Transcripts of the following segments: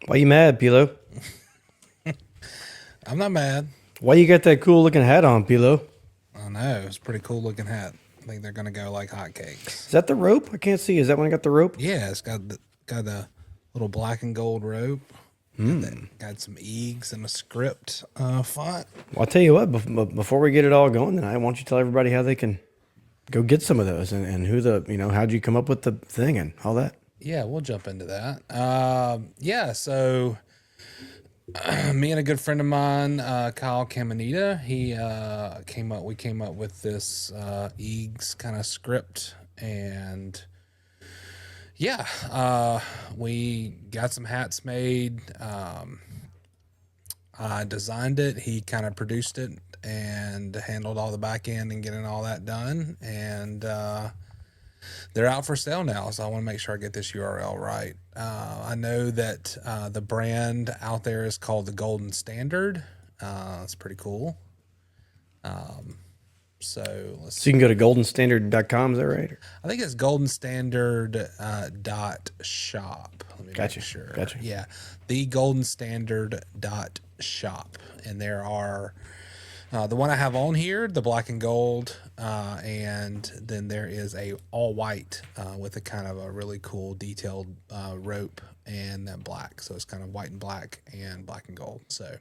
Why you mad, Pilo? I'm not mad. Why you got that cool looking hat on, Pilo? I know it's a pretty cool looking hat. I think they're gonna go like Is hotcakes. that the rope? I can't see. Is that when I got the rope? Yeah, it's got a little black and gold rope. Got some Eagz and a script font. Well, I'll tell you what, before we get it all going tonight, why don't you tell everybody how they can go get some of those and who how'd you come up with the thing and all that? Yeah, we'll jump into that. Yeah, so me and a good friend of mine, Kyle Caminita, he came up. We came up with this Eagz kind of script, and yeah, we got some hats made. I designed it. He kind of produced it and handled all the back end and getting all that done. And they're out for sale now. So I want to make sure I get this URL right. I know that the brand out there is called the Golden Standard. It's pretty cool. So let's So you can go to goldenstandard.com, is that right? I think it's Golden Standard dot shop. Let me Gotcha. make sure. Gotcha. Yeah, the Golden Standard dot shop, and there are the one I have on here, the black and gold, and then there is a all white with a kind of a really cool detailed rope and then black. So it's kind of white and black and gold. So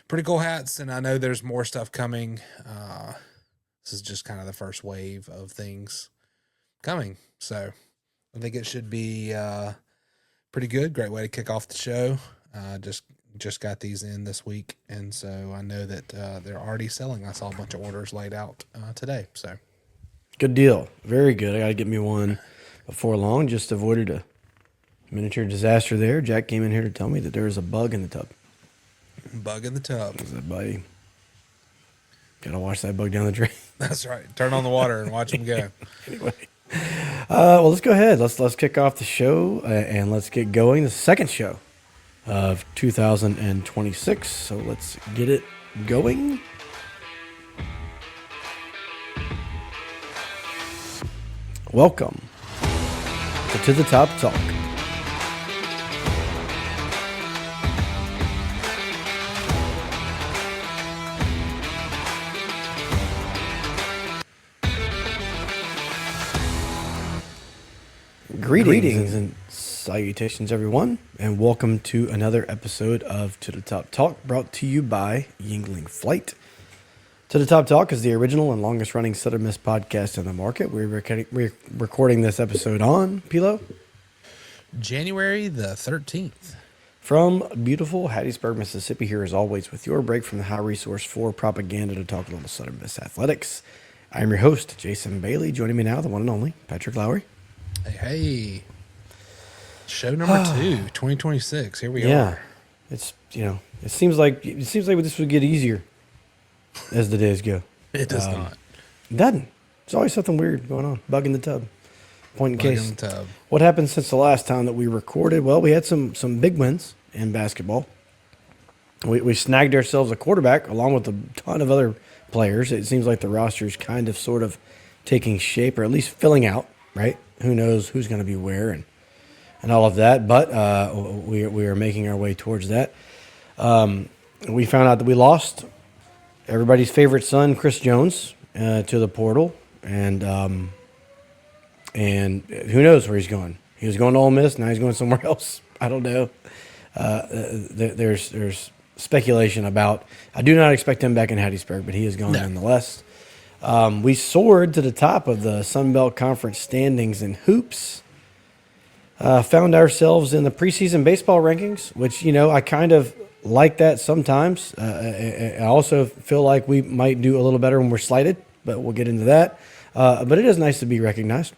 pretty cool hats, and I know there's more stuff coming. This is just kind of the first wave of things coming, so I think it should be pretty good. Great way to kick off the show. Just got these in this week, and so I know that they're already selling. I saw a bunch of orders laid out today. So Good deal. Very good. I got to get me one before long. Just avoided a miniature disaster there. Jack came in here to tell me that there is a bug in the tub. bug in the tub. I said, buddy, got to wash that bug down the drain. That's right. Turn on the water and watch them go. Anyway. Well, let's go ahead. Let's kick off the show and let's get going. The second show of 2026. So let's get it going. Welcome to the Top Talk. Greetings and salutations, everyone, and welcome to another episode of To the Top Talk, brought to you by Yingling Flight. To the Top Talk is the original and longest-running Southern Miss podcast in the market. We're recording this episode on, Pilo, January the 13th. from beautiful Hattiesburg, Mississippi, here as always with your break from the high resource for propaganda to talk a little Southern Miss athletics. I am your host, Jason Bailey. Joining me now, the one and only Patrick Lowry. Hey. Show number 2, 2026. Here we Yeah, are. it's it seems like this would get easier as the days go. It does not. It doesn't. There's always something weird going on. Bug in the tub. Point in Bug case. in the tub. What happened since the last time that we recorded? Well, we had some big wins in basketball. We snagged ourselves a quarterback along with a ton of other players. It seems like the roster's kind of sort of taking shape, or at least filling out, right? Who knows who's going to be where and all of that, but we are making our way towards that. We found out that we lost everybody's favorite son, Chris Jones, to the portal, and who knows where he's going. He was going to Ole Miss, now he's going somewhere else. I don't know. There's speculation about. I do not expect him back in Hattiesburg, but he is gone nonetheless. We soared to the top of the Sun Belt Conference standings in hoops. Found ourselves in the preseason baseball rankings, which, I kind of like that sometimes. I also feel like we might do a little better when we're slighted, but we'll get into that. But it is nice to be recognized.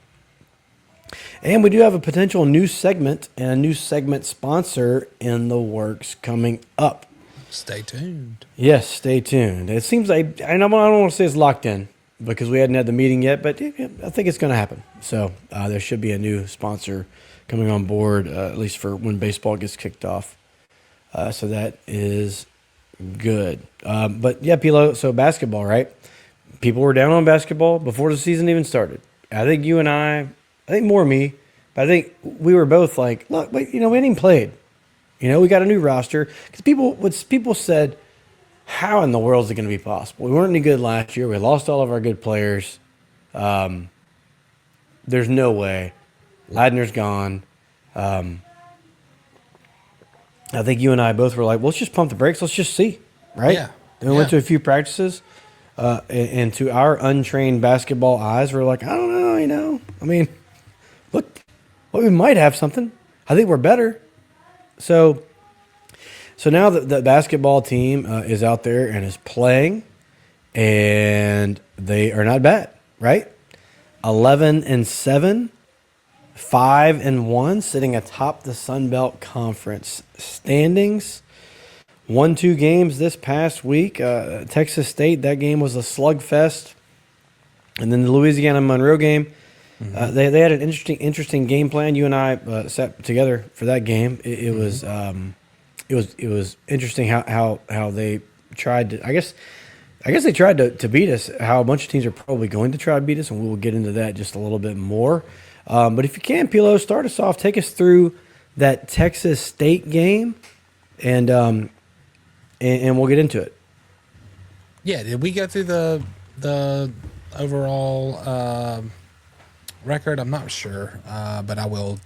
And we do have a potential new segment and a new segment sponsor in the works coming up. Stay tuned. Yes, stay tuned. It seems like, I don't want to say it's locked in because we hadn't had the meeting yet, but I think it's going to happen. So there should be a new sponsor coming on board, at least for when baseball gets kicked off. So that is good. But yeah, Pilo, so basketball, right? People were down on basketball before the season even started. I think you and I think more me, but I think we were both like, look, wait, we hadn't even played. We got a new roster because people said, how in the world is it going to be possible? We weren't any good last year. We lost all of our good players. There's no way. Ladner's gone. I think you and I both were like, well, let's just pump the brakes. Let's just see, right? Yeah. And we went to a few practices, and to our untrained basketball eyes, we're like, I don't know, I mean, look, well, we might have something. I think we're better. So now the basketball team is out there and is playing, and they are not bad, right? 11-7. 5-1, sitting atop the Sun Belt Conference standings. Won 2 games this past week. Texas State, that game was a slugfest. And then the Louisiana Monroe game, they had an interesting game plan. You and I sat together for that game. It was interesting how they tried to. I guess they tried to beat us. How a bunch of teams are probably going to try to beat us, and we will get into that just a little bit more. But if you can, Pilo, start us off. Take us through that Texas State game, and we'll get into it. Yeah, did we go through the overall record? I'm not sure, but I will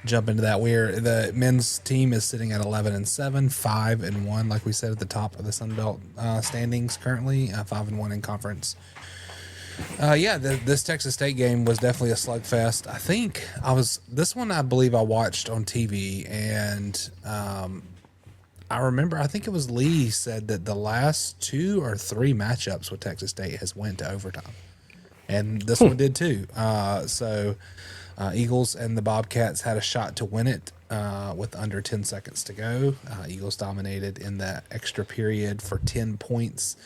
jump into that. The men's team is sitting at 11-7, 5-1, like we said at the top of the Sun Belt standings currently, 5-1 in conference. This Texas State game was definitely a slugfest. I believe I watched on TV, and I remember, I think it was Lee said that the last 2 or 3 matchups with Texas State has went to overtime, and this one did too. Eagles and the Bobcats had a shot to win it with under 10 seconds to go. Eagles dominated in that extra period for 10 points.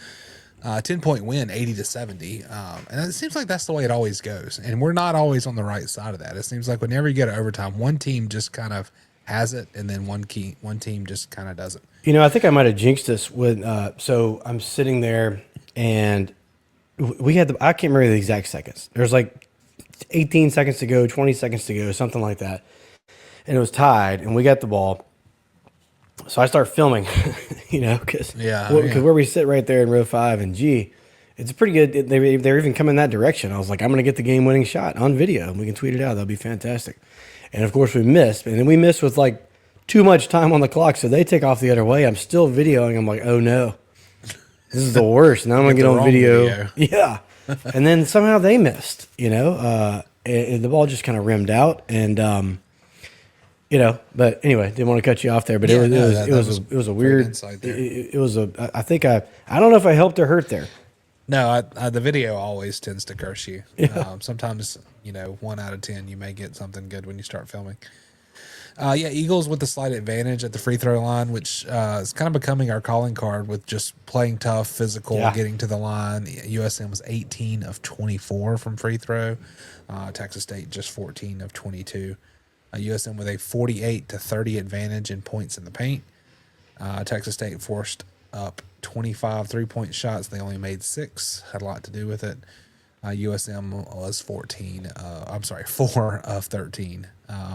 10-point win, 80-70. And it seems like that's the way it always goes. And we're not always on the right side of that. It seems like whenever you get to overtime, one team just kind of has it, and then one team just kind of doesn't. I think I might have jinxed us with. So I'm sitting there, and we had I can't remember the exact seconds. There's like 18 seconds to go, 20 seconds to go, something like that. And it was tied, and we got the ball. So I start filming, because where we sit right there in row 5, and it's pretty good. They're even coming that direction. I was like, I'm going to get the game-winning shot on video, and we can tweet it out. That'll be fantastic. And, of course, we missed. And then we missed with, like, too much time on the clock, so they take off the other way. I'm still videoing. I'm like, oh, no. This is the worst. Now I'm going to get on video. Yeah. And then somehow they missed, and the ball just kind of rimmed out. And, but anyway, didn't want to cut you off there. But it was a weird insight there. I don't know if I helped or hurt there. No, the video always tends to curse you. Yeah. Sometimes 1 out of 10 you may get something good when you start filming. Eagles with the slight advantage at the free throw line, which is kind of becoming our calling card with just playing tough, physical, getting to the line. USM was 18 of 24 from free throw. Texas State just 14 of 22. USM with a 48-30 advantage in points in the paint. Texas State forced up 25 3-point shots. They only made 6. Had a lot to do with it. USM was 4 of 13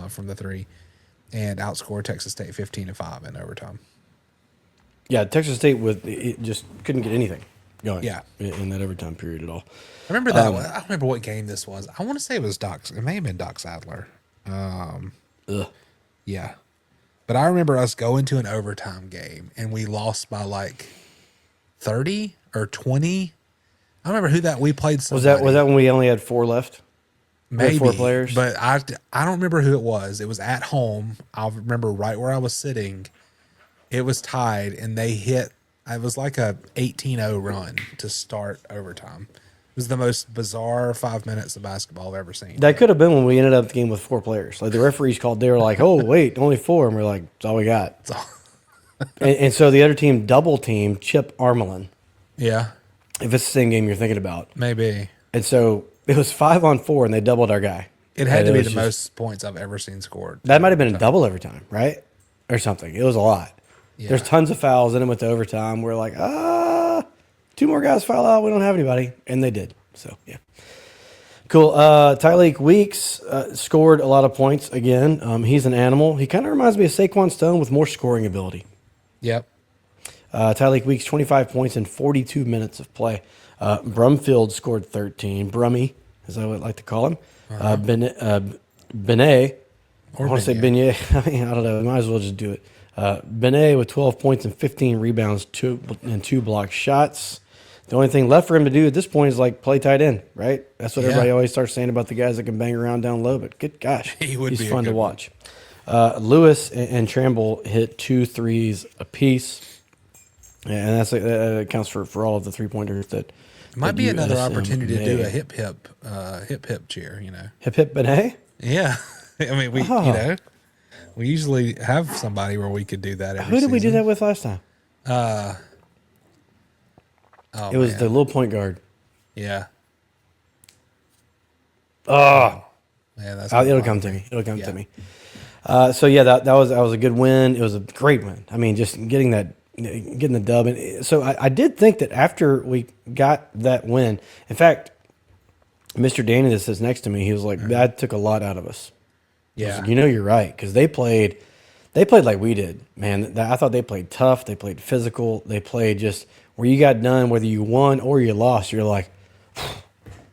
from the 3, and outscored Texas State 15-5 in overtime. Yeah, Texas State just couldn't get anything going. Yeah. In that overtime period at all. I remember that one. I don't remember what game this was. I want to say it was Doc. It may have been Doc Sadler. Yeah, but I remember us going to an overtime game and we lost by like 30 or 20. I remember who that we played. Somebody. Was that when we only had 4 left? Maybe 4 players, but I don't remember who it was. It was at home. I remember right where I was sitting. It was tied, and they hit. It was like a 18-0 run to start overtime. It was the most bizarre 5 minutes of basketball I've ever seen. That could have been when we ended up the game with 4 players. Like the referees called, they were like, "Oh wait, only 4," and we're like, "That's all we got." and so the other team double teamed Chip Armelin. Yeah, if it's the same game you're thinking about, maybe. And so it was 5-on-4, and they doubled our guy. It had to be the most points I've ever seen scored. That might have been a double overtime, right, or something. It was a lot. Yeah. There's tons of fouls, and then with the overtime, we're like, 2 more guys foul out. We don't have anybody, and they did. So, yeah. Cool. Tyleik Weeks scored a lot of points again. He's an animal. He kind of reminds me of Saquon Stone with more scoring ability. Yep. Tyleik Weeks, 25 points in 42 minutes of play. Brumfield scored 13. Brummy, as I would like to call him. Benet, I want to say Beignet. I mean, I don't know. Might as well just do it. Benet with 12 points and 15 rebounds, two blocked shots. The only thing left for him to do at this point is like play tight end, right? That's what everybody always starts saying about the guys that can bang around down low. But good gosh, he's fun to watch. Lewis and Tramble hit 2 threes apiece, and that accounts for all of the 3-pointers that. It might be another opportunity to do a hip cheer. Hip Benet. Yeah, I mean we usually have somebody where we could do that. Who did we do that with last time? It was the little point guard. Yeah. Oh. Yeah, it'll come to me. It'll come to me. So yeah, that was a good win. It was a great win. I mean, just getting the dub. And so I did think that after we got that win, in fact, Mr. Danny that sits next to me, he was like, that took a lot out of us. Yeah. Like, you're right. Because they played like we did, man. I thought they played tough. They played physical. They played just where you got done, whether you won or you lost, you're like,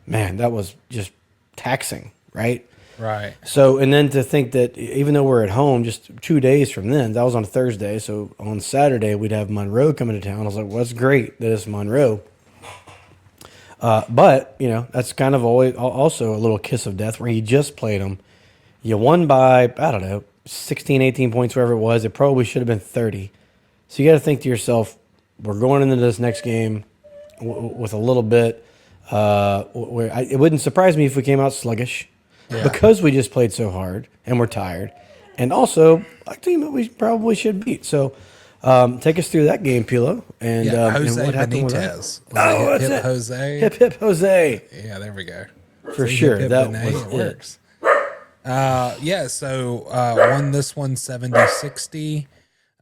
man, that was just taxing, right? Right. So, and then to think that even though we're at home just 2 days from then, that was on a Thursday. So on Saturday, we'd have Monroe coming to town. I was like, well, that's great that it's Monroe. But, that's kind of always also a little kiss of death where you just played them. You won by, I don't know, 16, 18 points, wherever it was. It probably should have been 30. So you got to think to yourself, we're going into this next game with a little bit. It wouldn't surprise me if we came out sluggish because we just played so hard and we're tired. And also, a team that we probably should beat. So take us through that game, Pilo. And, Jose and what happened Benitez. with that? Oh, hip Jose. Hip Jose. Yeah, there we go. For sure. That works. So won this one 70-60.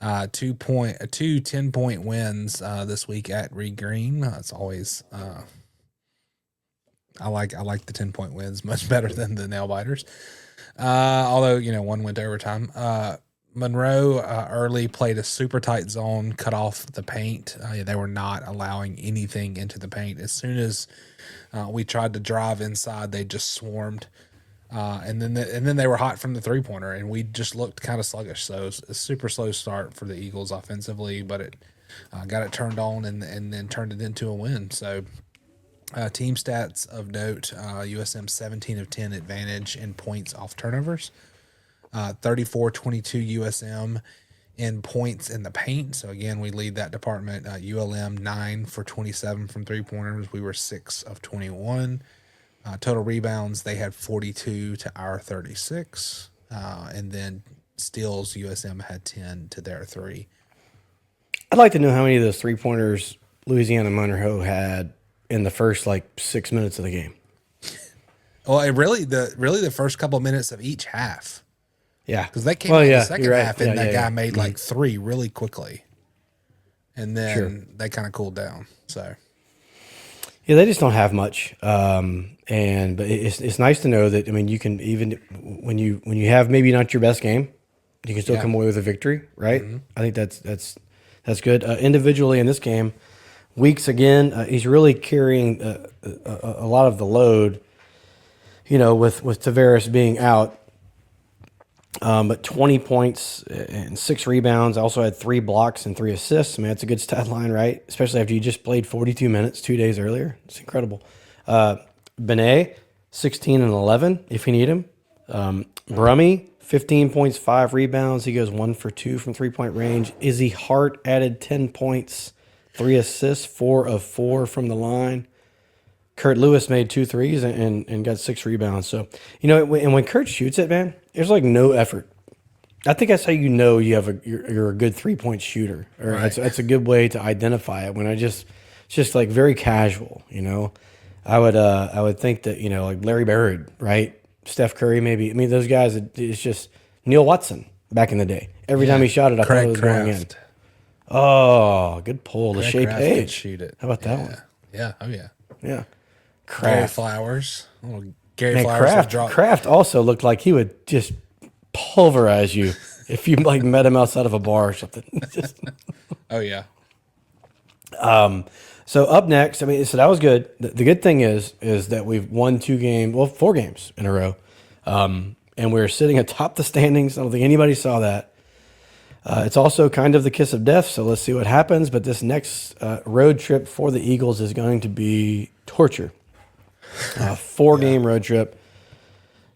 2 10-point wins this week at Reed Green. It's always I like the 10-point wins much better than the nail biters. Although one went to overtime. Monroe early played a super tight zone, cut off the paint. They were not allowing anything into the paint. As soon as we tried to drive inside, they just swarmed. And then they were hot from the 3-pointer, and we just looked kind of sluggish. So it was a super slow start for the Eagles offensively, but it got it turned on and then turned it into a win. So team stats of note: USM 17 of 10 advantage in points off turnovers, 34-22 USM in points in the paint. So again, we lead that department. ULM 9 for 27 from 3-pointers. We were 6 of 21. Total rebounds, they had 42 to our 36. And then steals, USM had 10 to their 3. I'd like to know how many of those 3-pointers Louisiana Monroe had in the first 6 minutes of the game. Well, the first couple of minutes of each half. Yeah. Because they came in the second half and that guy made 3 really quickly. And then they kind of cooled down. So. Yeah, they just don't have much, but it's nice to know that. I mean, you can even when you have maybe not your best game, you can still come away with a victory, right? Mm-hmm. I think that's good. Individually in this game, Weeks again, he's really carrying a lot of the load, with Tavares being out. But 20 points and 6 rebounds. I also had 3 blocks and 3 assists. I mean, that's a good stat line, right? Especially after you just played 42 minutes 2 days earlier. It's incredible. Benet, 16 and 11 if you need him. Brummy, 15 points, 5 rebounds. He goes 1 for 2 from 3-point range. Izzy Hart added 10 points, 3 assists, 4 of 4 from the line. Kurt Lewis made 2 threes and got 6 rebounds. So, and when Kurt shoots it, man, there's no effort. I think that's how you're a good 3-point shooter. Or right. That's a good way to identify it. When it's just very casual, I would think that, like Larry Bird, right? Steph Curry, maybe. I mean, those guys, it's just Neil Watson back in the day. Every time he shot it, I thought it was going in. Oh, good pull. Lachey Page. Shoot it. How about that one? Yeah. Oh, yeah. Yeah. Gary Flowers. Little Gary Man, Flowers have dropped. Kraft also looked like he would just pulverize you if you like met him outside of a bar or something. Just, Oh yeah, so up next, I mean, so that was good. The good thing is that we've won 4 games in a row, and we're sitting atop the standings. I don't think anybody saw that. It's also kind of the kiss of death, so let's see what happens. But this next road trip for the Eagles is going to be torture. 4-game road trip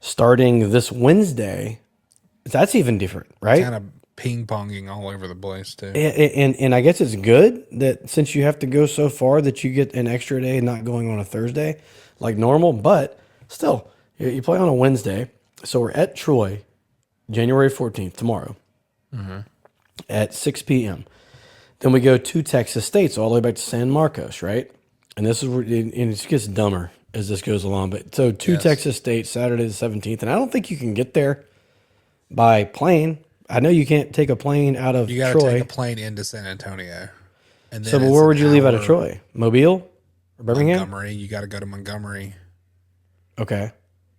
starting this Wednesday. That's even different, right? kind of ping-ponging all over the place too. And I guess it's good that since you have to go so far that you get an extra day not going on a Thursday like normal. But still, you play on a Wednesday. So we're at Troy, January 14th, tomorrow, at 6 p.m. Then we go to Texas State, so all the way back to San Marcos, right? And this is where and it gets dumber as this goes along. But so to Texas State, Saturday the 17th. And I don't think you can get there by plane. I know you can't take a plane out of You got to Troy. take a plane into San Antonio, and then So, but it's where an would you leave out of hour- Troy? Mobile or Birmingham? Montgomery. You got to go to Montgomery. Okay.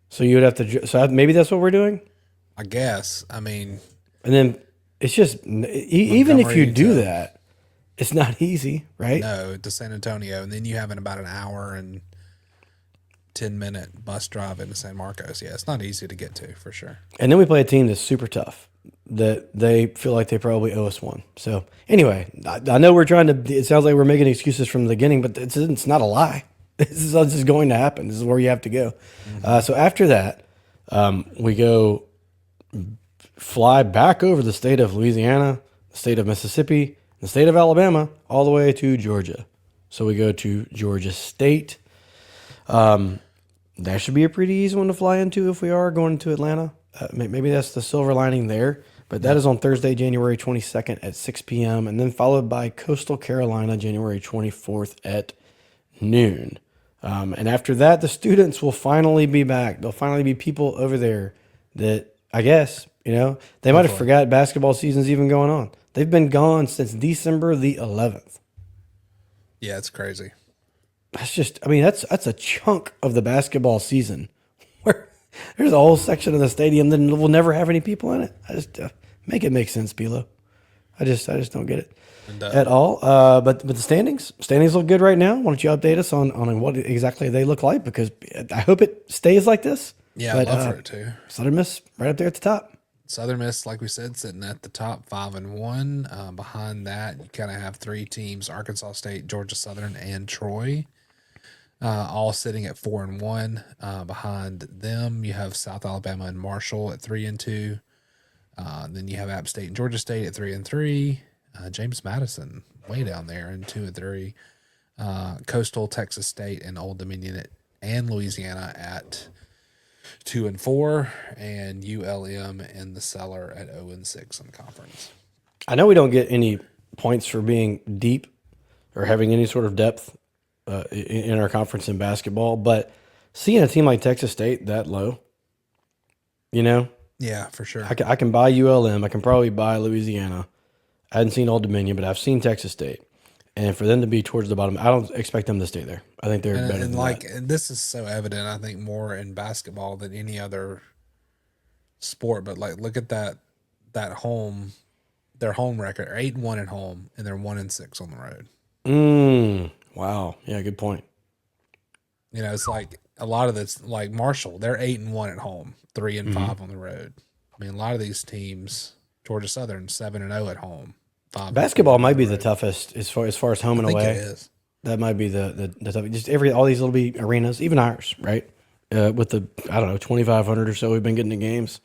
So you would have to. So maybe that's what we're doing. I guess. I mean, And then it's just even if you Montgomery do to- that, it's not easy, right? no, to San Antonio, and then you have about an hour and 10-minute bus drive into San Marcos. Yeah, it's not easy to get to for sure. And then we play a team that's super tough. That they feel like they probably owe us one. So anyway, I know we're trying to. It sounds like we're making excuses from the beginning, but it's not a lie. This is just going to happen. This is where you have to go. So after that, we go fly back over the state of Louisiana, the state of Mississippi, the state of Alabama, all the way to Georgia. So we go to Georgia State. That should be a pretty easy one to fly into if we are going to Atlanta. Maybe that's the silver lining there. But that is on Thursday, January 22nd at 6 p.m. and then followed by Coastal Carolina, January 24th at noon. And after that, the students will finally be back. There'll finally be people over there that, I guess, they might have forgot basketball season's even going on. They've been gone since December the 11th. Yeah, it's crazy. That's just, I mean, that's a chunk of the basketball season where there's a whole section of the stadium that will never have any people in it. I just make it make sense, Bilo. I just don't get it at all. But the standings look good right now. Why don't you update us on what exactly they look like? Because I hope it stays like this. Yeah, But, I'd love for it to. Southern Miss right up there at the top. Southern Miss, like we said, sitting at the top 5-1. Behind that, you kind of have 3 teams: Arkansas State, Georgia Southern, and Troy, all sitting at 4-1. Behind them, you have South Alabama and Marshall at 3-2. Then you have App State and Georgia State at 3-3. James Madison way down there in 2-3. Coastal, Texas State, and Old Dominion and Louisiana at 2-4, and ULM in the cellar at 0-6 in conference. I know we don't get any points for being deep or having any sort of depth in our conference in basketball, but seeing a team like Texas State that low, Yeah, for sure. I can buy ULM. I can probably buy Louisiana. I hadn't seen Old Dominion, but I've seen Texas State. And for them to be towards the bottom, I don't expect them to stay there. I think they're better than that. And this is so evident, I think, more in basketball than any other sport. But look at that their home record, 8-1 at home, and they're 1-6 on the road. Wow. Yeah, good point. It's like a lot of this, like Marshall, they're 8-1 at home, 3-5 on the road. I mean, a lot of these teams, Georgia Southern, 7-0 at home. Basketball might be the toughest as far as home and I think away. it is. That might be the toughest. Just all these little bitty arenas, even ours, right? With the 2,500 or so we've been getting to games.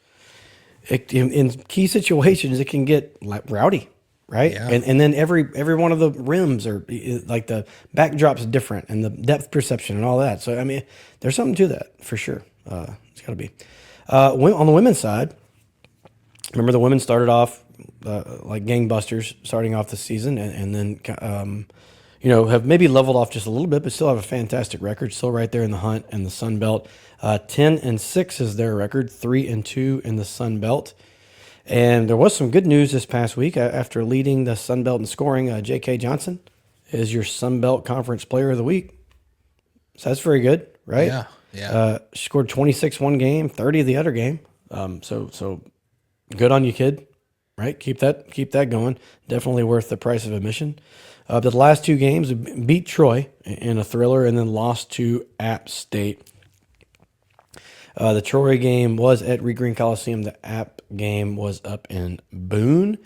In key situations, it can get rowdy, right? Yeah. And then every one of the rims are like the backdrop's different and the depth perception and all that. So I mean, there's something to that for sure. It's got to be. On the women's side, remember the women started off like gangbusters starting off the season, and then have maybe leveled off just a little bit, but still have a fantastic record, still right there in the hunt in the Sun Belt. 10-6 is their record, 3-2 in the Sun Belt. And there was some good news this past week after leading the Sun Belt in scoring. J.K. Johnson is your Sun Belt Conference Player of the Week. So that's very good, right? Yeah. She scored 26 one game, 30 the other game. So good on you, kid. Right? Keep that going. Definitely worth the price of admission. The last two games beat Troy in a thriller and then lost to App State. The Troy game was at Reed Green Coliseum. The App game was up in Boone.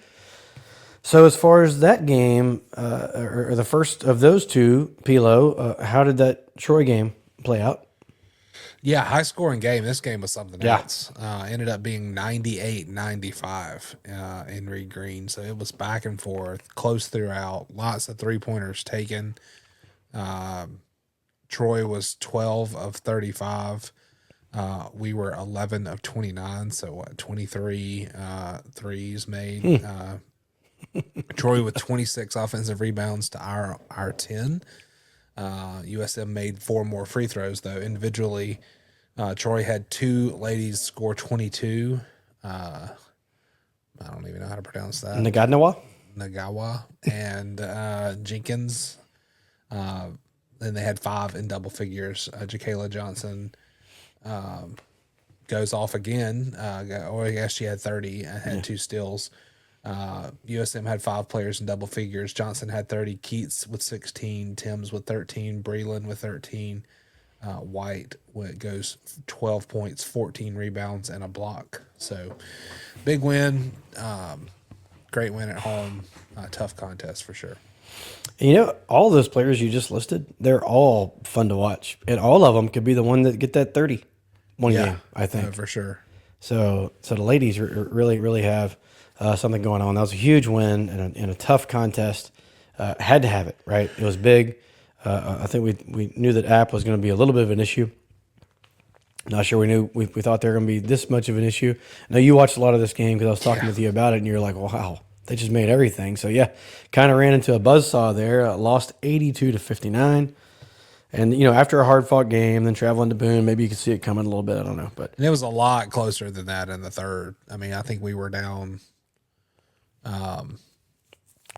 So as far as that game, or the first of those two, Pilo, how did that Troy game play out? Yeah, high scoring game. This game was something Yeah. else. Ended up being 98-95 in Reed Green. So it was back and forth, close throughout, lots of 3-pointers taken. Troy was 12 of 35. We were 11 of 29. So what, 23 threes made. Troy with 26 offensive rebounds to our 10. USM made 4 more free throws, though. Individually, Troy had 2 ladies score 22. I don't even know how to pronounce that. Nagawa and Jenkins. Then they had 5 in double figures. Jacayla Johnson goes off again. Or I guess she had 30 and had 2 steals. USM had 5 players in double figures. Johnson had 30, Keats with 16, Timms with 13, Breland with 13, White goes 12 points, 14 rebounds, and a block. So big win. Great win at home. Tough contest for sure. You know, all those players you just listed, they're all fun to watch. And all of them could be the one that get that 30 one game, I think. For sure. So the ladies really have something going on. That was a huge win in a tough contest. Had to have it, right? It was big. I think we knew that App was going to be a little bit of an issue. Not sure we thought they were going to be this much of an issue. Now, you watched a lot of this game because I was talking with you about it, and you're like, wow, they just made everything. So, yeah, kind of ran into a buzzsaw there. Lost 82-59. And, you know, after a hard-fought game, then traveling to Boone, maybe you could see it coming a little bit. I don't know. And it was a lot closer than that in the third. I mean, I think we were down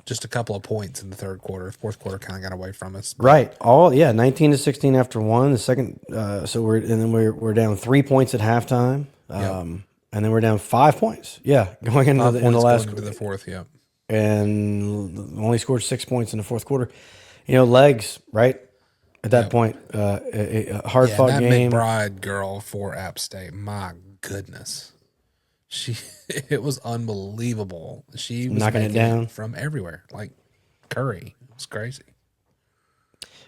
just a couple of points in the third quarter. Fourth quarter kind of got away from us. Right. 19-16 after one. The second, so we're down 3 points at halftime. And then we're down 5 points. Yeah, going into the last into the fourth. Yeah, and only scored 6 points in the fourth quarter. You know, legs right at that point. A hard fought game. McBride girl for App State. My goodness, it was unbelievable. She was knocking it down from everywhere, like Curry. It was crazy.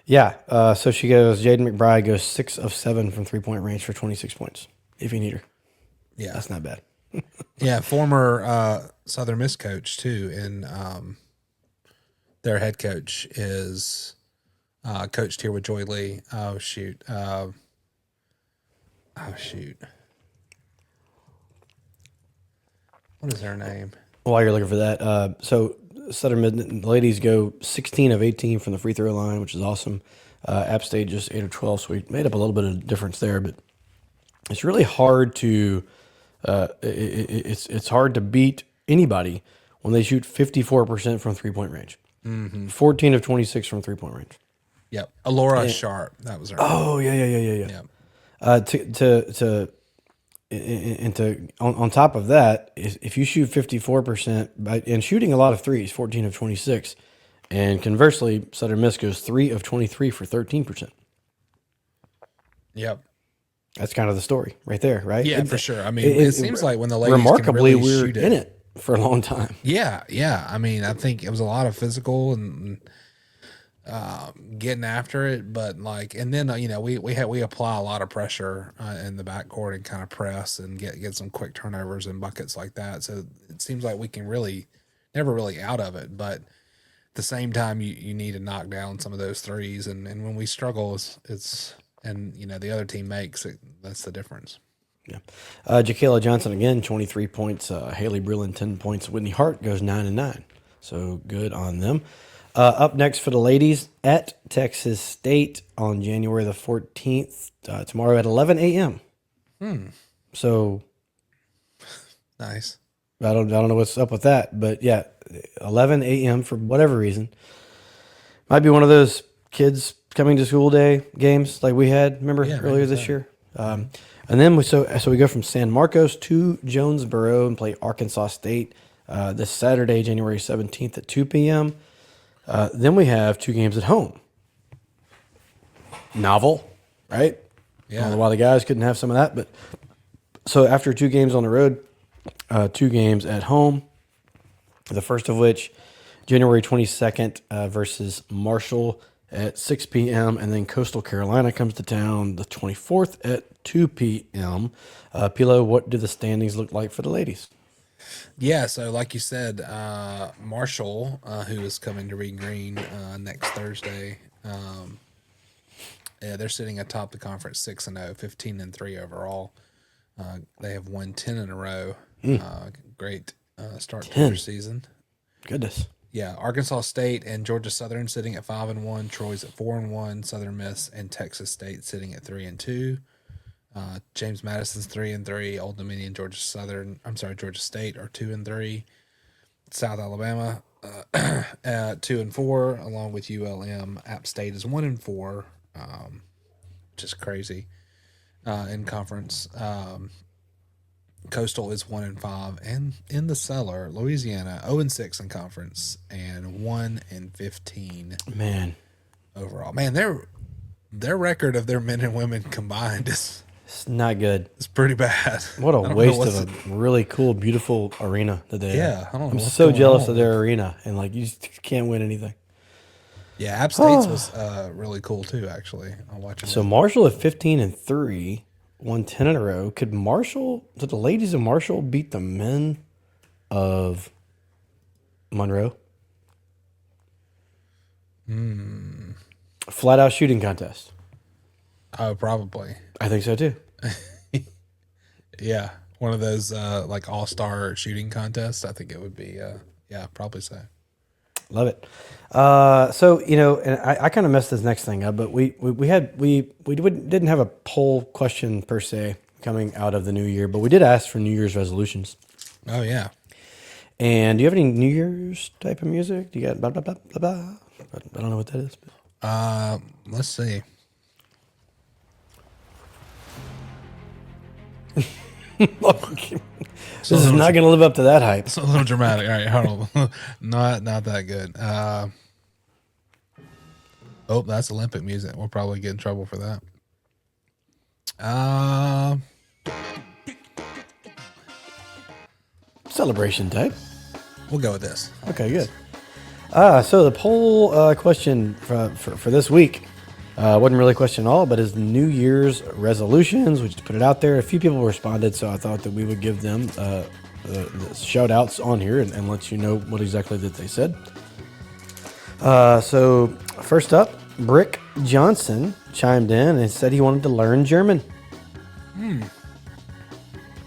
Yeah. So she goes. Jaden McBride goes 6 of 7 from 3-point range for 26 points. If you need her. Yeah, that's not bad. Yeah, former Southern Miss coach too, and their head coach is coached here with Joy Lee. Oh shoot! What is her name? While you're looking for that, so Southern Miss ladies go 16 of 18 from the free throw line, which is awesome. App State just 8 of 12, so we made up a little bit of difference there, but it's really hard to. It's hard to beat anybody when they shoot 54% from 3-point range. 14 of 26 from 3-point range. Yep. Alora Sharp. That was her name. Oh, yeah. On top of that, if you shoot 54% and shooting a lot of threes, 14 of 26, and conversely, Southern Miss goes 3 of 23 for 13%. Yep. That's kind of the story right there, right? Yeah, for sure. I mean, it seems like when the ladies remarkably can really we're shoot in it for a long time. Yeah. I mean, I think it was a lot of physical and getting after it, but like, and then we apply a lot of pressure in the backcourt and kind of press and get some quick turnovers and buckets like that. So it seems like we can never really out of it, but at the same time, you need to knock down some of those threes, and when we struggle, it's. And, the other team makes it. That's the difference. Yeah. Jacayla Johnson, again, 23 points. Haley Breland, 10 points. Whitney Hart goes 9-9. So good on them. Up next for the ladies at Texas State on January the 14th. Tomorrow at 11 a.m. So. Nice. I don't know what's up with that. But, yeah, 11 a.m. for whatever reason. Might be one of those kids coming to school day games like we had, remember, earlier this year. And then we go from San Marcos to Jonesboro and play Arkansas State this Saturday, January 17th at 2 p.m. Then we have 2 games at home. Novel, right? Yeah. I don't know why the guys couldn't have some of that, but so after 2 games on the road, 2 games at home. The first of which, January 22nd versus Marshall at 6 p.m. And then Coastal Carolina comes to town the 24th at 2 p.m. Pilo, what do the standings look like for the ladies? Yeah, so like you said, Marshall, who is coming to Reed Green next Thursday, they're sitting atop the conference 6-0, 15-3 overall. They have won 10 in a row. Great start to their season. Goodness. Yeah, Arkansas State and Georgia Southern sitting at 5-1, Troy's at 4-1, Southern Miss and Texas State sitting at 3-2. James Madison's 3-3, Old Dominion, Georgia State are 2-3. South Alabama 2-4, along with ULM. App State is 1-4, just crazy in conference. Coastal is 1-5, and in the cellar, Louisiana 0-6 in conference and 1-15. Man, overall, man, their record of their men and women combined is it's not good. It's pretty bad. What a waste of a really cool, beautiful arena that they have. I don't know. I'm so jealous of their arena, and like you just can't win anything. Yeah, App State's was really cool too. Actually, I'm watching. So Marshall at 15-3. Won 10 in a row. Did the ladies of Marshall beat the men of Monroe? Flat out shooting contest. Oh, probably. I think so too. Yeah. One of those like all-star shooting contests. I think it would be, yeah, probably so. Love it. So, and I kind of messed this next thing up, but we didn't have a poll question per se coming out of the new year, but we did ask for New Year's resolutions. Oh yeah. And do you have any New Year's type of music? Do you got blah blah blah blah blah? I don't know what that is. But. Let's see. This is not going to live up to that hype. It's a little dramatic. All right, hold on. Not that good. Oh, that's Olympic music. We'll probably get in trouble for that. Celebration type. We'll go with this. Okay, good. So the poll question for this week wasn't really a question at all, but is New Year's resolutions. We just put it out there. A few people responded, so I thought that we would give them the shout outs on here and let you know what exactly that they said. So first up, Brick Johnson chimed in and said he wanted to learn German.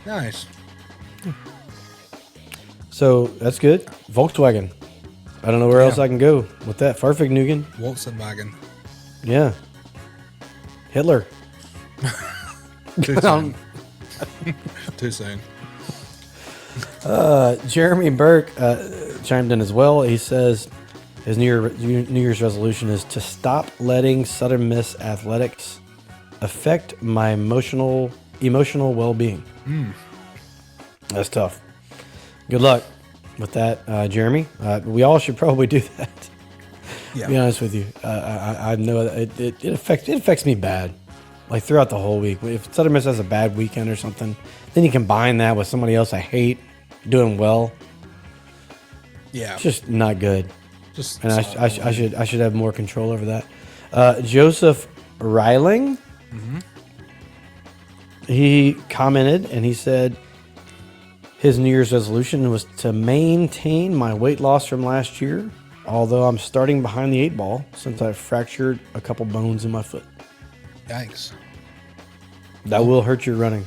Nice. So that's good. Volkswagen. I don't know where else I can go with that. Farfignugan. Volkswagen. Yeah. Hitler. Too soon. Too soon. Jeremy Burke chimed in as well. He says his New Year's resolution is to stop letting Southern Miss athletics affect my emotional well-being. That's tough. Good luck with that, Jeremy. We all should probably do that. Yeah. To be honest with you, I know that it affects me bad, like throughout the whole week. If Southern Miss has a bad weekend or something, then you combine that with somebody else I hate doing well. Yeah. It's just not good. And I should have more control over that. Joseph Reiling, he commented and he said his New Year's resolution was to maintain my weight loss from last year, although I'm starting behind the 8 ball since I fractured a couple bones in my foot. Yikes. That will hurt your running.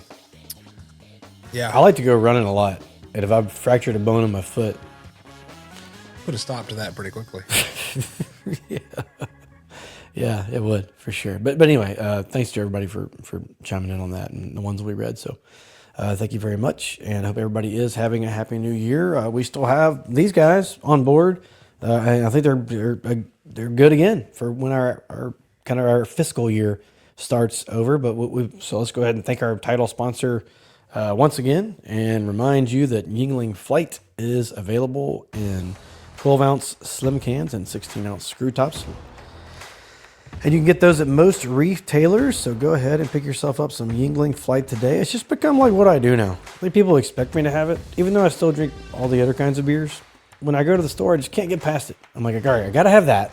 Yeah. I like to go running a lot, and if I've fractured a bone in my foot, put a stop to that pretty quickly. Yeah, it would for sure. But anyway, thanks to everybody for chiming in on that and the ones we read. So thank you very much, and I hope everybody is having a happy new year. We still have these guys on board. I think they're good again for when our kind of our fiscal year starts over. But so let's go ahead and thank our title sponsor once again and remind you that Yingling Flight is available in 12-ounce slim cans and 16-ounce screw tops. And you can get those at most retailers. So go ahead and pick yourself up some Yingling Flight today. It's just become like what I do now. Like people expect me to have it, even though I still drink all the other kinds of beers. When I go to the store, I just can't get past it. I'm like, all right, I got to have that.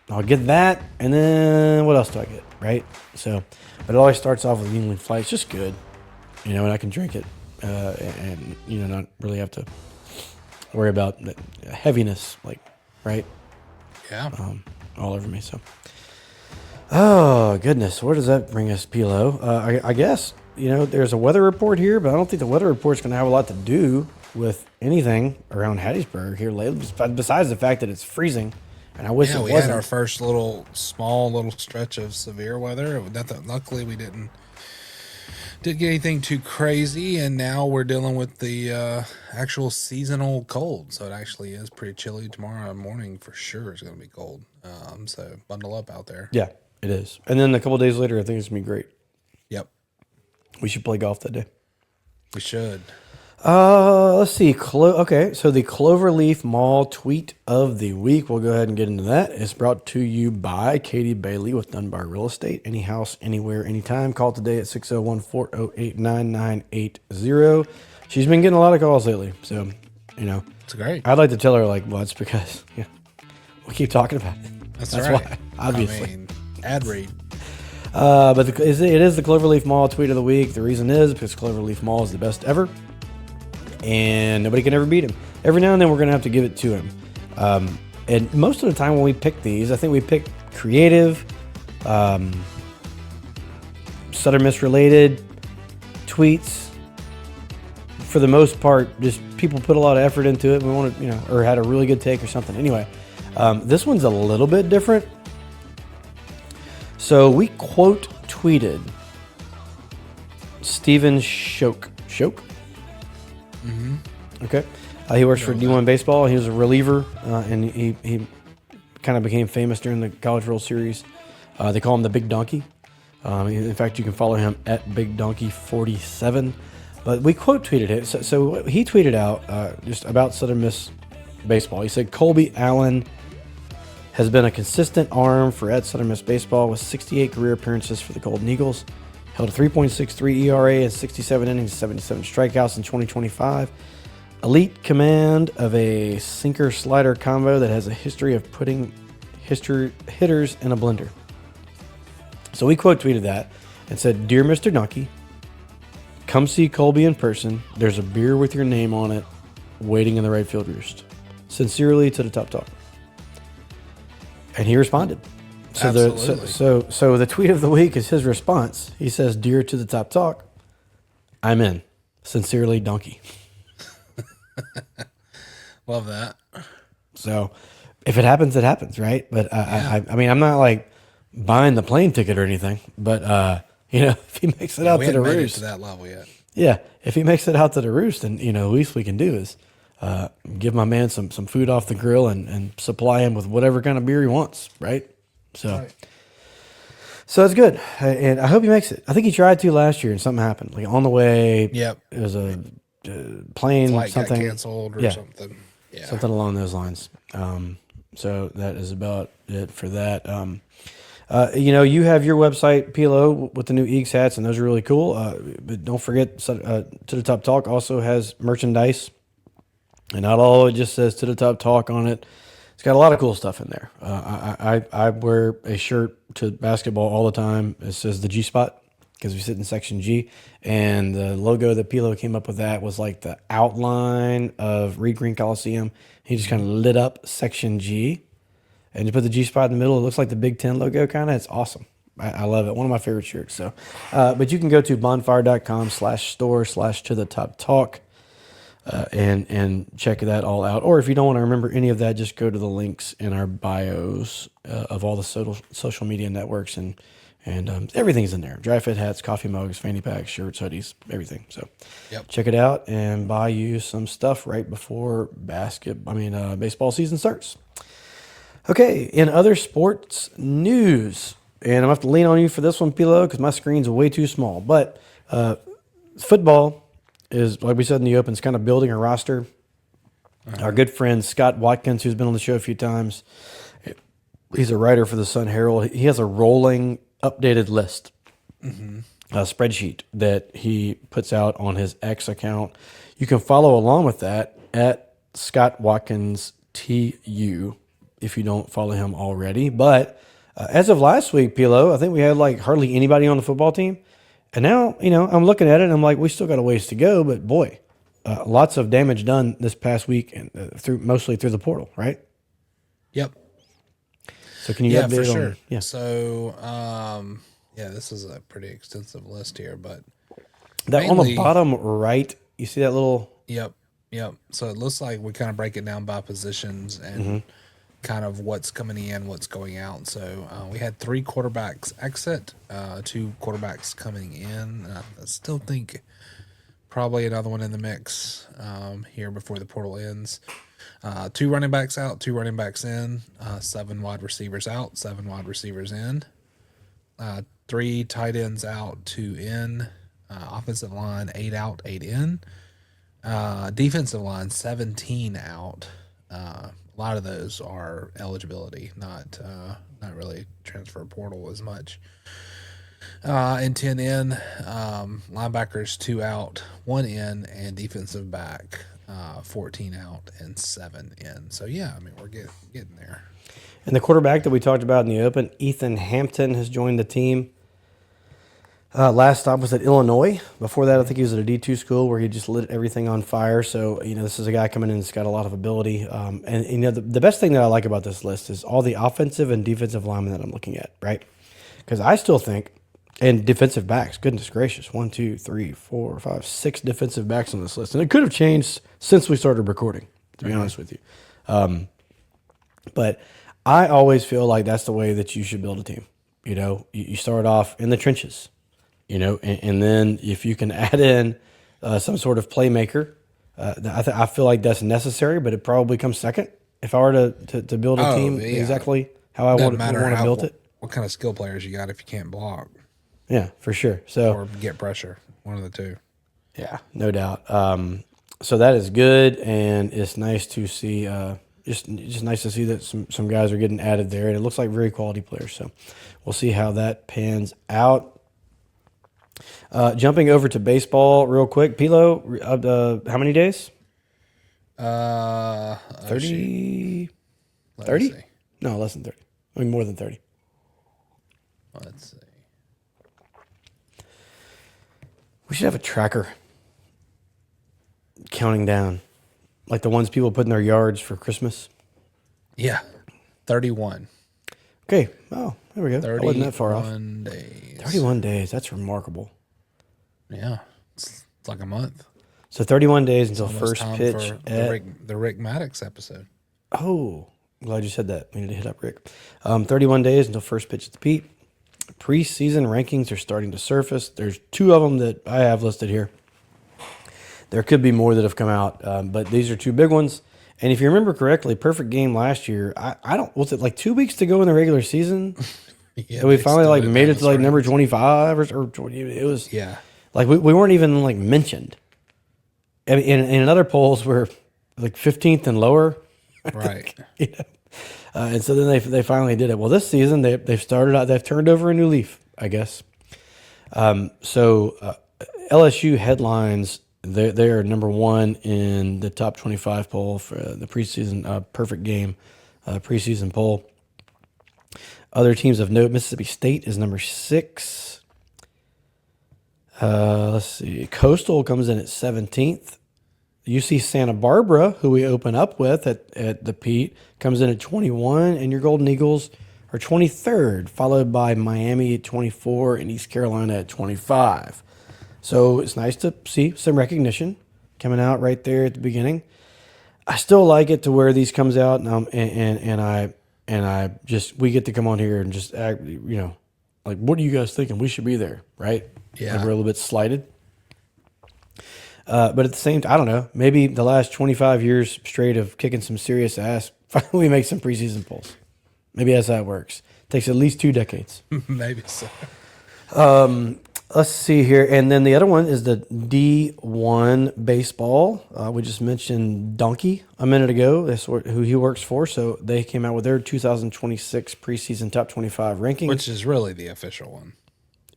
I'll get that. And then what else do I get? Right. So, but it always starts off with Yingling Flight. It's just good, and I can drink it and not really have to worry about the heaviness, right? Yeah. All over me. So, oh goodness, where does that bring us, Pilo? I guess there's a weather report here, but I don't think the weather report's going to have a lot to do with anything around Hattiesburg here lately, besides the fact that it's freezing. And I wish it wasn't. We had our first small stretch of severe weather. Luckily, we didn't get anything too crazy, and now we're dealing with the actual seasonal cold. So it actually is pretty chilly tomorrow morning for sure. It's going to be cold. So bundle up out there. Yeah, it is. And then a couple of days later, I think it's going to be great. Yep. We should play golf that day. We should. Let's see. Okay, so the Cloverleaf Mall tweet of the week. We'll go ahead and get into that. It's brought to you by Katie Bailey with Dunbar Real Estate. Any house, anywhere, anytime. Call today at 601-408-9980. She's been getting a lot of calls lately, so it's great. I'd like to tell her it's because we keep talking about it. That's right. Why, obviously. Ad read. But it is the Cloverleaf Mall tweet of the week. The reason is because Cloverleaf Mall is the best ever. And nobody can ever beat him. Every now and then we're going to have to give it to him. And most of the time when we pick these, I think we pick creative, Southern Miss related tweets. For the most part, just people put a lot of effort into it. We want to, or had a really good take or something. Anyway, this one's a little bit different. So we quote tweeted Stephen Shoke. Mm-hmm. Okay. He works for D1 Baseball. He was a reliever, and he kind of became famous during the College World Series. They call him the Big Donkey. In fact, you can follow him at Big Donkey 47. But we quote tweeted it. So he tweeted out just about Southern Miss baseball. He said, Colby Allen has been a consistent arm for at Southern Miss baseball with 68 career appearances for the Golden Eagles. Held a 3.63 ERA and 67 innings, 77 strikeouts in 2025. Elite command of a sinker-slider combo that has a history of putting hitters in a blender. So we quote tweeted that and said, Dear Mr. Donkey, come see Colby in person. There's a beer with your name on it waiting in the right field roost. Sincerely, To the Top Talk. And he responded. So Absolutely. The tweet of the week is his response. He says, Dear To the Top Talk, I'm in. Sincerely, Donkey. Love that. So if it happens, it happens, right? But I mean, I'm not buying the plane ticket or anything, but if he makes it out to the roost. We haven't made it to that level yet. Yeah, if he makes it out to the roost, then the least we can do is give my man some food off the grill and supply him with whatever kind of beer he wants, right? So, right. So it's good, and I hope he makes it. I think he tried to last year, and something happened. On the way, yep, it was a plane, flight something got canceled or something. Yeah, something along those lines. So that is about it for that. You have your website, PLO, with the new Eagz hats, and those are really cool. But don't forget, To the Top Talk also has merchandise, and not all it just says To the Top Talk on it. It's got a lot of cool stuff in there. I wear a shirt to basketball all the time. It says the G Spot because we sit in Section G, and the logo that Pilo came up with that was like the outline of Reed Green Coliseum. He just kind of lit up Section G. And you put the G Spot in the middle. It looks like the Big Ten logo kind of. It's awesome. I love it. One of my favorite shirts. So, but you can go to bonfire.com/store/To the Top Talk and check that all out. Or if you don't want to remember any of that, just go to the links in our bios of all the social media networks, and everything's in there. Dry fit hats, coffee mugs, fanny packs, shirts, hoodies, everything. So check it out and buy you some stuff right before baseball season starts. Okay, in other sports news, and I'm going to have to lean on you for this one, Pilo, because my screen's way too small. But football is, like we said in the open, it's kind of building a roster. Our good friend Scott Watkins, who's been on the show a few times, he's a writer for the Sun Herald. He has a rolling, updated list, a spreadsheet that he puts out on his X account. You can follow along with that at Scott Watkins TU if you don't follow him already. But as of last week, Pilo, I think we had like hardly anybody on the football team. And now, I'm looking at it and I'm like, we still got a ways to go. But boy, lots of damage done this past week and mostly through the portal, right? Yep. So can you Yeah, update for sure. on? Yeah. So, this is a pretty extensive list here, but That on the bottom right, you see that little? Yep. So it looks like we kind of break it down by positions and kind of what's coming in, what's going out. So we had 3 quarterbacks exit, 2 quarterbacks coming in. I still think probably another one in the mix here before the portal ends. 2 running backs out, 2 running backs in, 7 wide receivers out, 7 wide receivers in, 3 tight ends out, 2 in, offensive line 8 out, 8 in, defensive line 17 out. A lot of those are eligibility, not really transfer portal as much. And 10 in, linebackers 2 out, 1 in, and defensive back 14 out and 7 in. So yeah, we're getting there. And the quarterback that we talked about in the open, Ethan Hampton, has joined the team. Last stop was at Illinois. Before that, I think he was at a D2 school where he just lit everything on fire. So, this is a guy coming in that's got a lot of ability. The best thing that I like about this list is all the offensive and defensive linemen that I'm looking at, right? Because I still think, and defensive backs, goodness gracious, 1, 2, 3, 4, 5, 6 defensive backs on this list. And it could have changed since we started recording, to be honest with you. But I always feel like that's the way that you should build a team. You start off in the trenches. And then if you can add in some sort of playmaker, I feel like that's necessary, but it probably comes second. If I were to build a team exactly how I want to build it. What kind of skill players you got if you can't block? Yeah, for sure. So or get pressure, one of the two. Yeah, no doubt. So that is good, and it's nice to see. Just nice to see that some guys are getting added there, and it looks like very quality players. So we'll see how that pans out. Jumping over to baseball real quick. Pilo, how many days? 30? 30? No, less than 30. More than 30. Let's see. We should have a tracker counting down, like the ones people put in their yards for Christmas. Yeah, 31. Okay. Oh, there we go. I wasn't that far off. 31 days. 31 days. That's remarkable. Yeah, it's like a month. So 31 days until first time pitch for at the Rick Maddox episode. Oh, glad you said that. We need to hit up Rick. 31 days until first pitch at the Pete. Preseason rankings are starting to surface. There's 2 of them that I have listed here. There could be more that have come out, but these are 2 big ones. And if you remember correctly, perfect game last year. Was it like 2 weeks to go in the regular season? Yeah, and we finally made it to number 25 or 20. It was like we weren't even mentioned. I mean, in other polls we're like 15th and lower. Right. And so then they finally did it. Well, this season they've started out. They've turned over a new leaf, I guess. So LSU headlines. They are number 1 in the top 25 poll for the preseason perfect game preseason poll. Other teams of note: Mississippi State is number 6. Let's see. Coastal comes in at 17th. UC Santa Barbara, who we open up with at the Pete, comes in at 21, and your Golden Eagles are 23rd, followed by Miami at 24 and East Carolina at 25. So it's nice to see some recognition coming out right there at the beginning. I still like it to where these comes out, and I just we get to come on here and just act, what are you guys thinking? We should be there, right? Yeah, we're a little bit slighted. But at the same time, I don't know, maybe the last 25 years straight of kicking some serious ass, finally make some preseason polls. Maybe that's how it works. Takes at least 2 decades. Maybe so. Let's see here. And then the other one is the D1 baseball. We just mentioned Donkey a minute ago. That's who he works for. So they came out with their 2026 preseason top 25 rankings. Which is really the official one.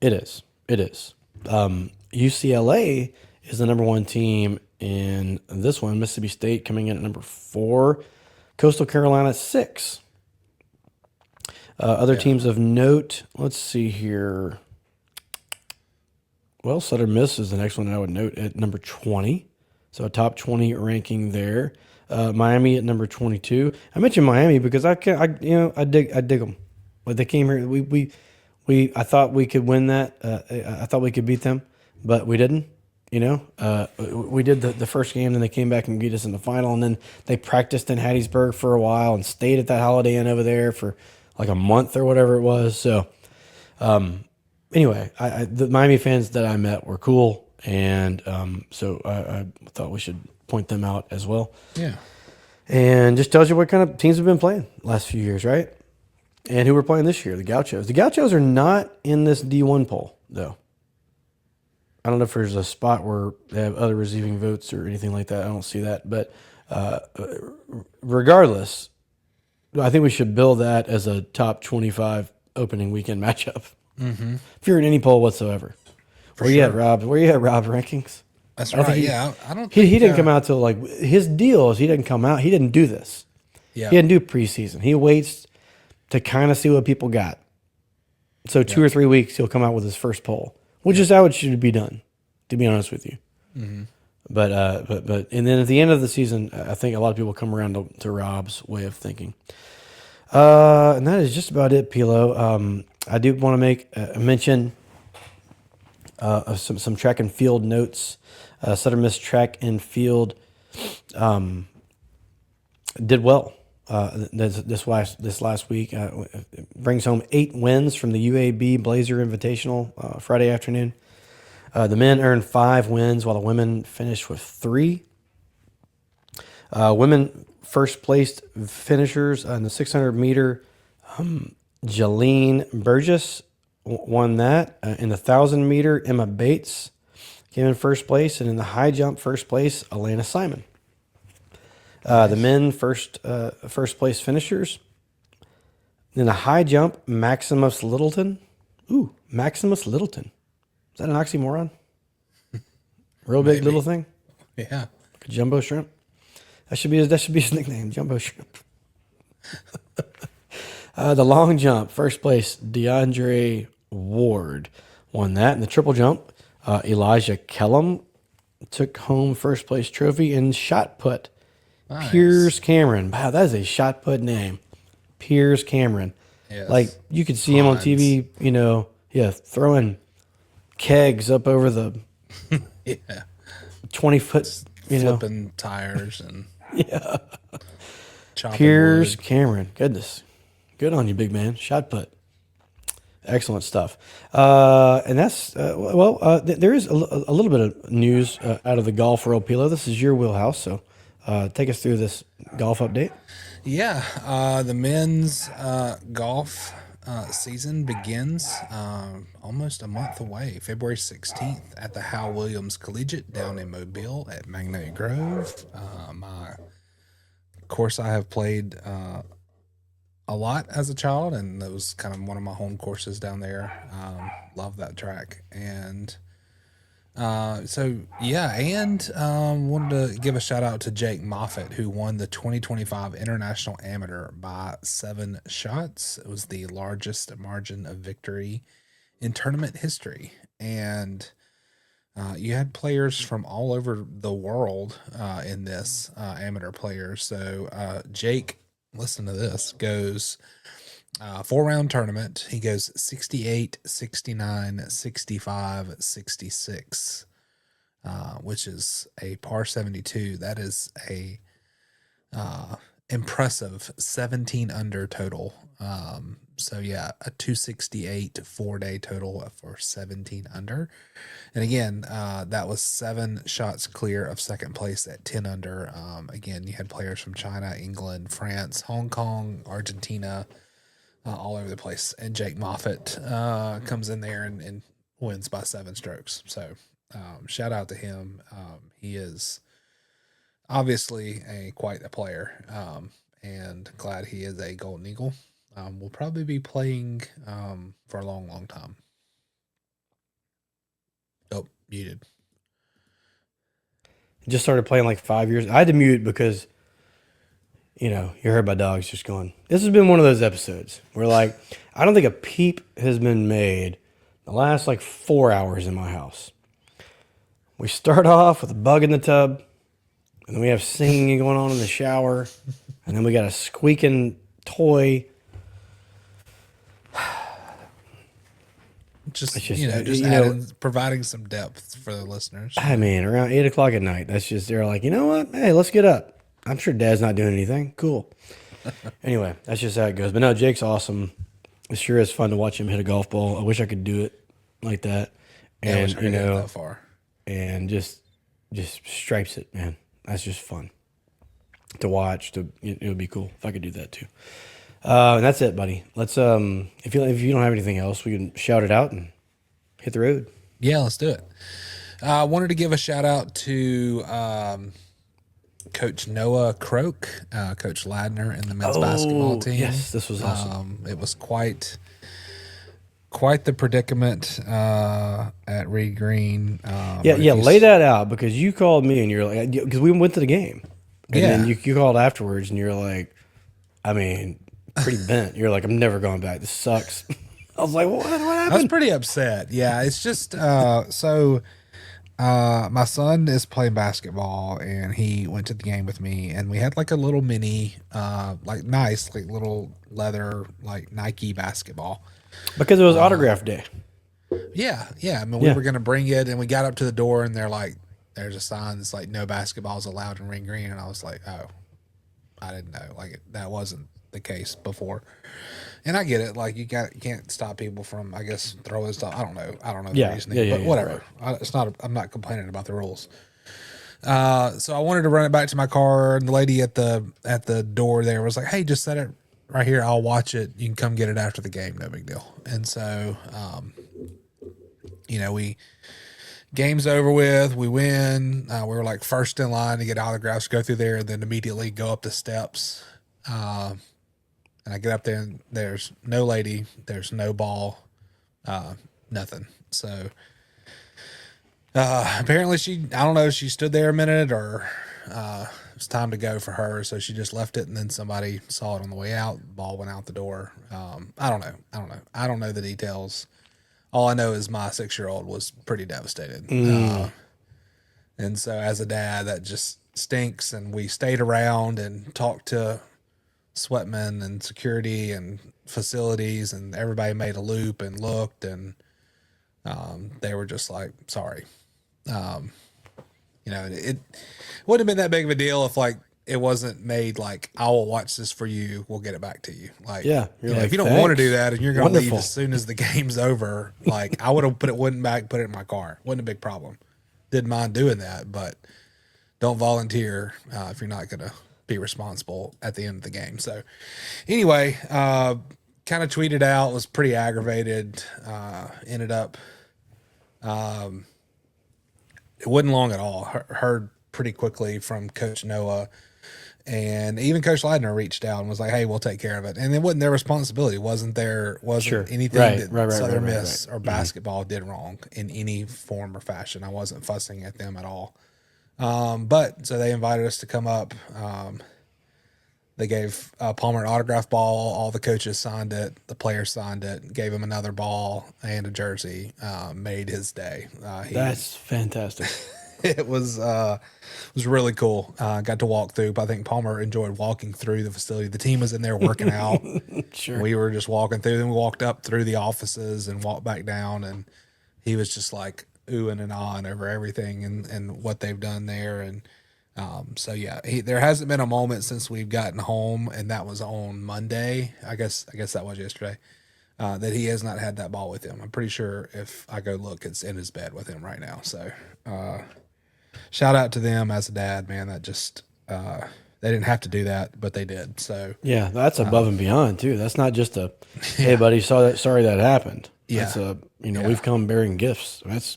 It is. It is. UCLA is the number 1 team in this one. Mississippi State coming in at number 4. Coastal Carolina at 6. Other teams of note. Let's see here. Well, Southern Miss is the next one I would note at number 20. So a top 20 ranking there. Miami at number 22. I mentioned Miami because I dig them. Like they came here, I thought we could win that. I thought we could beat them, but we didn't. We did the first game, and they came back and beat us in the final, and then they practiced in Hattiesburg for a while and stayed at that Holiday Inn over there for like a month or whatever it was. So, anyway, the Miami fans that I met were cool, and so I thought we should point them out as well. Yeah. And just tells you what kind of teams have been playing last few years, right? And who we're playing this year, the Gauchos. The Gauchos are not in this D1 poll, though. I don't know if there's a spot where they have other receiving votes or anything like that. I don't see that. But regardless, I think we should build that as a top 25 opening weekend matchup. Mm-hmm. If you're in any poll whatsoever. Where you at, Rob? Where you at, Rob? Rankings? That's right. I don't think he didn't come out till like his deal is he didn't come out. He didn't do this. Yeah. He didn't do preseason. He waits to kind of see what people got. So 2 or 3 weeks he'll come out with his first poll, which is how it should be done, to be honest with you. Mm-hmm. But and then at the end of the season, I think a lot of people come around to Rob's way of thinking. And that is just about it, Pilo. I do want to make a mention of some track and field notes. Southern Miss track and field did well this last week. Brings home 8 wins from the UAB Blazer Invitational Friday afternoon. The men earned 5 wins, while the women finished with 3. Women first placed finishers in the 600 meter. Jalene Burgess won that. In the 1,000 meter, Emma Bates came in first place, and in the high jump, first place, Alana Simon. The men first place finishers. In the high jump, Maximus Littleton. Ooh, Maximus Littleton. Is that an oxymoron? Real big little thing? Yeah. Like a jumbo shrimp? That should be his nickname, Jumbo Shrimp. The long jump, first place, DeAndre Ward won that. In the triple jump, Elijah Kellum took home first place trophy. In shot put, nice. Piers Cameron. Wow, that is a shot put name. Piers Cameron. Yes. Like, you could see him on TV, throwing kegs up over the 20-foot, flipping tires and chopping Piers wood. Cameron. Goodness. Good on you, big man. Shot put. Excellent stuff. And that's, there is a little bit of news out of the golf world, Pilo. This is your wheelhouse, so take us through this golf update. Yeah, the men's golf season begins almost a month away, February 16th at the Hal Williams Collegiate down in Mobile at Magnolia Grove. My course I have played a lot as a child, and that was kind of one of my home courses down there. Love that track. And wanted to give a shout out to Jake Moffitt, who won the 2025 International Amateur by 7 shots. It was the largest margin of victory in tournament history. And you had players from all over the world in this, amateur players. So Jake, listen to this, goes 4-round tournament. He goes 68, 69, 65, 66, which is a par 72. That is a impressive 17 under total. A 268 4-day total for 17 under. And again, that was 7 shots clear of second place at 10 under. Again, you had players from China, England, France, Hong Kong, Argentina, all over the place. And Jake Moffitt comes in there and wins by 7 strokes. So shout out to him. He is obviously quite a player, and glad he is a Golden Eagle. Will probably be playing for a long, long time. Oh, muted. Just started playing like 5 years. I had to mute because, you heard my dogs just going. This has been one of those episodes where, like, I don't think a peep has been made the last like 4 hours in my house. We start off with a bug in the tub, and then we have singing going on in the shower, and then we got a squeaking toy. Just providing some depth for the listeners. I mean, around 8 o'clock at night, they're like, you know what? Hey, let's get up. I'm sure Dad's not doing anything. Cool. Anyway, that's just how it goes. But no, Jake's awesome. It sure is fun to watch him hit a golf ball. I wish I could do it like that. And, I wish I could get that far. And just stripes it, man. That's just fun to watch. It would be cool if I could do that too. And that's it, buddy. Let's if you don't have anything else, we can shout it out and hit the road. Yeah, let's do it. I wanted to give a shout out to Coach Noah Croak, Coach Ladner, and the men's basketball team. Yes, this was awesome. It was quite the predicament at Reed Green. Lay that out, because you called me and you're like, because we went to the game, and then you called afterwards and you're like, I mean, pretty bent. You're like, I'm never going back. This sucks. I was like, what happened? I was pretty upset. Yeah, it's just my son is playing basketball, and he went to the game with me, and we had like a little mini, nice, like little leather, like Nike basketball. Because it was autograph day. Yeah. I mean, we were going to bring it, and we got up to the door, and they're like, there's a sign that's like, no basketballs allowed in Ring Green. And I was like, oh, I didn't know. Like, that wasn't the case before. And I get it. Like, you can't stop people from, I guess, throwing stuff. I don't know the reasoning, but whatever. Right. I'm not complaining about the rules. So I wanted to run it back to my car, and the lady at the door there was like, hey, just set it right here. I'll watch it. You can come get it after the game. No big deal. And so, game's over with. We win. We were like first in line to get autographs, go through there, and then immediately go up the steps. And I get up there, and there's no lady, there's no ball, nothing. So apparently I don't know, she stood there a minute, or it was time to go for her, so she just left it, and then somebody saw it on the way out. The ball went out the door. I don't know. I don't know the details. All I know is my 6-year-old was pretty devastated. And so as a dad, that just stinks. And we stayed around and talked to sweatmen and security and facilities, and everybody made a loop and looked, and they were just like, sorry. It wouldn't have been that big of a deal if like it wasn't made like, I will watch this for you, we'll get it back to you. Like, like, if you don't want to do that and you're going to leave as soon as the game's over, like, I would have put it in my car. Wasn't a big problem. Didn't mind doing that, but don't volunteer if you're not going to be responsible at the end of the game. So anyway, kind of tweeted out, was pretty aggravated. Ended up, it wasn't long at all. Heard pretty quickly from Coach Noah, and even Coach Leidner reached out and was like, hey, we'll take care of it. And it wasn't their responsibility. Wasn't anything that Southern Miss or basketball did wrong in any form or fashion. I wasn't fussing at them at all. But so they invited us to come up. They gave Palmer an autograph ball. All the coaches signed it. The players signed it. Gave him another ball and a jersey. Made his day. That's fantastic. It was really cool. Got to walk through. But I think Palmer enjoyed walking through the facility. The team was in there working out. Sure. We were just walking through. Then we walked up through the offices and walked back down. And he was just like oohing and ahhing over everything and what they've done there. And there hasn't been a moment since we've gotten home, and that was on Monday. I guess that was yesterday. That he has not had that ball with him. I'm pretty sure if I go look, it's in his bed with him right now. So, shout out to them as a dad, man. That They didn't have to do that, but they did. So Yeah, that's above and beyond too. That's not just a, hey buddy, sorry that happened. Yeah. That's we've come bearing gifts. That's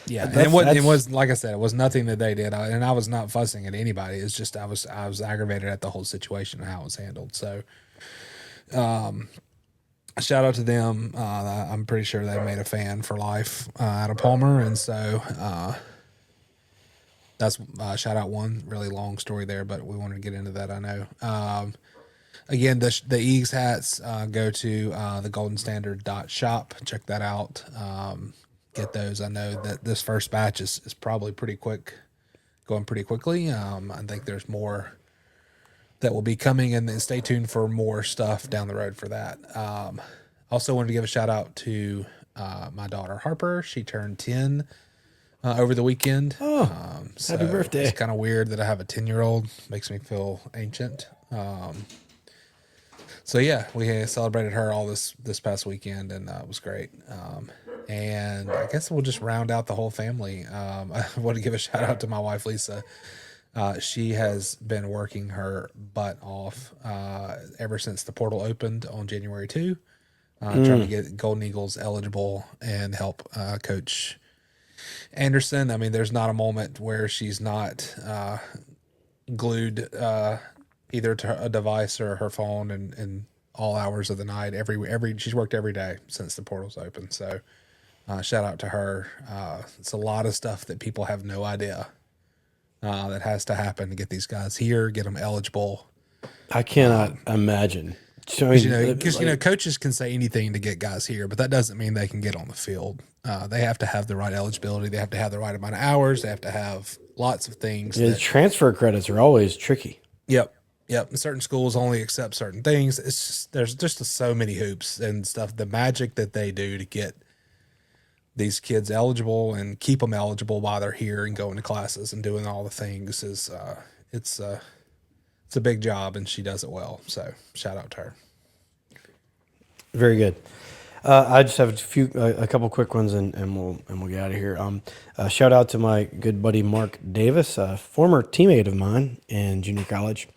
yeah. And it was like I said, it was nothing that they did, and I was not fussing at anybody. It's just I was aggravated at the whole situation and how it was handled. So, shout out to them. I'm pretty sure they made a fan for life out of Palmer, and so that's shout out. One really long story there, but we wanted to get into that. I know. Again, the Eagz hats go to the goldenstandard.shop. Check that out. Get those. I know that this first batch is probably pretty quick, going pretty quickly. I think there's more that will be coming, and then stay tuned for more stuff down the road for that. Also wanted to give a shout out to my daughter Harper. She turned 10 over the weekend. Oh, happy birthday. It's kind of weird that I have a 10-year-old. Makes me feel ancient. So yeah, we celebrated her all this past weekend, and it was great. And I guess we'll just round out the whole family. I want to give a shout out to my wife, Lisa. She has been working her butt off ever since the portal opened on January 2, trying to get Golden Eagles eligible and help Coach Anderson. I mean, there's not a moment where she's not glued either to a device or her phone, and all hours of the night. She's worked every day since the portal's open. So shout out to her. It's a lot of stuff that people have no idea that has to happen to get these guys here, get them eligible. I cannot imagine. Because coaches can say anything to get guys here, but that doesn't mean they can get on the field. They have to have the right eligibility. They have to have the right amount of hours. They have to have lots of things. The transfer credits are always tricky. Yep. And certain schools only accept certain things. It's just, there's just so many hoops and stuff. The magic that they do to get these kids eligible and keep them eligible while they're here and going to classes and doing all the things is it's a big job, and she does it well. So shout out to her. Very good. I just have a couple quick ones, and we'll get out of here. Shout out to my good buddy Mark Davis, a former teammate of mine in junior college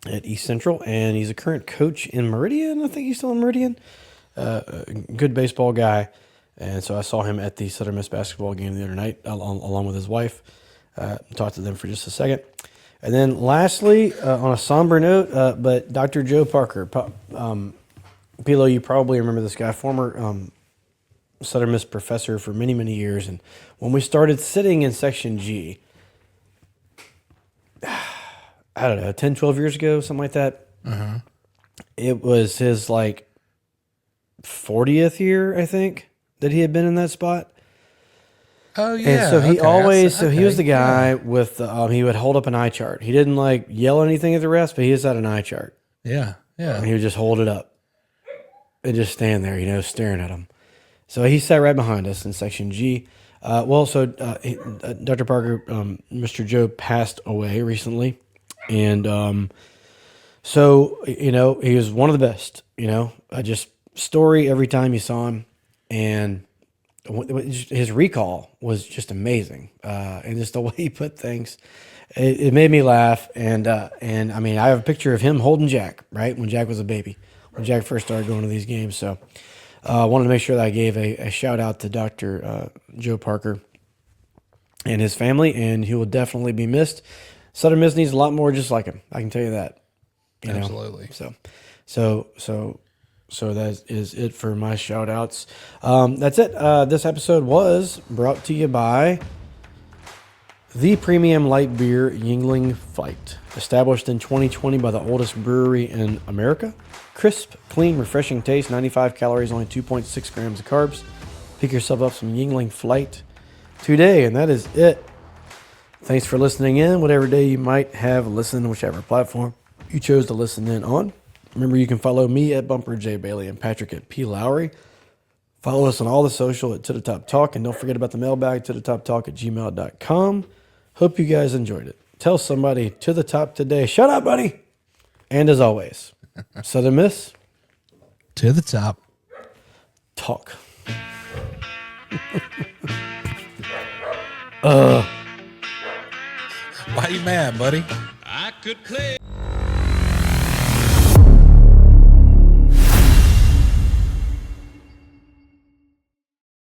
at East Central, and he's a current coach in Meridian. I think he's still in Meridian. Good baseball guy, and so I saw him at the Southern Miss basketball game the other night, along with his wife. Talked to them for just a second. And then lastly, on a somber note, but Dr. Joe Parker, Pilo, you probably remember this guy, former Southern Miss professor for many, many years. And when we started sitting in Section G, I don't know, 10, 12 years ago, something like that, it was his, 40th year, I think, that he had been in that spot. Oh, yeah. And so he he was the guy with, he would hold up an eye chart. He didn't, yell anything at the refs, but he just had an eye chart. Yeah. And he would just hold it up and just stand there, staring at him. So he sat right behind us in Section G. Dr. Parker, Mr. Joe passed away recently. And so, he was one of the best, just story every time you saw him. And his recall was just amazing. And just the way he put things, it made me laugh. And I mean, I have a picture of him holding Jack, right? When Jack was a baby, when Jack first started going to these games. So I wanted to make sure that I gave a shout out to Dr. Joe Parker and his family, and he will definitely be missed. Southern Miss needs a lot more just like him. I can tell you that. Absolutely. So that is it for my shout outs. That's it. This episode was brought to you by the premium light beer Yuengling Fight. Established in 2020 by the oldest brewery in America. Crisp, clean, refreshing taste, 95 calories, only 2.6 grams of carbs. Pick yourself up some Yuengling Flight today, and that is it. Thanks for listening in, whatever day you might have listened, whichever platform you chose to listen in on. Remember, you can follow me at Bumper J. Bailey and Patrick at P. Lowry. Follow us on all the social at To The Top Talk, and don't forget about the mailbag, tothetoptalk@gmail.com. Hope you guys enjoyed it. Tell somebody to the top today. Shut up, buddy. And as always, Southern Miss. To the top. Talk. Why you mad, buddy? I Good play.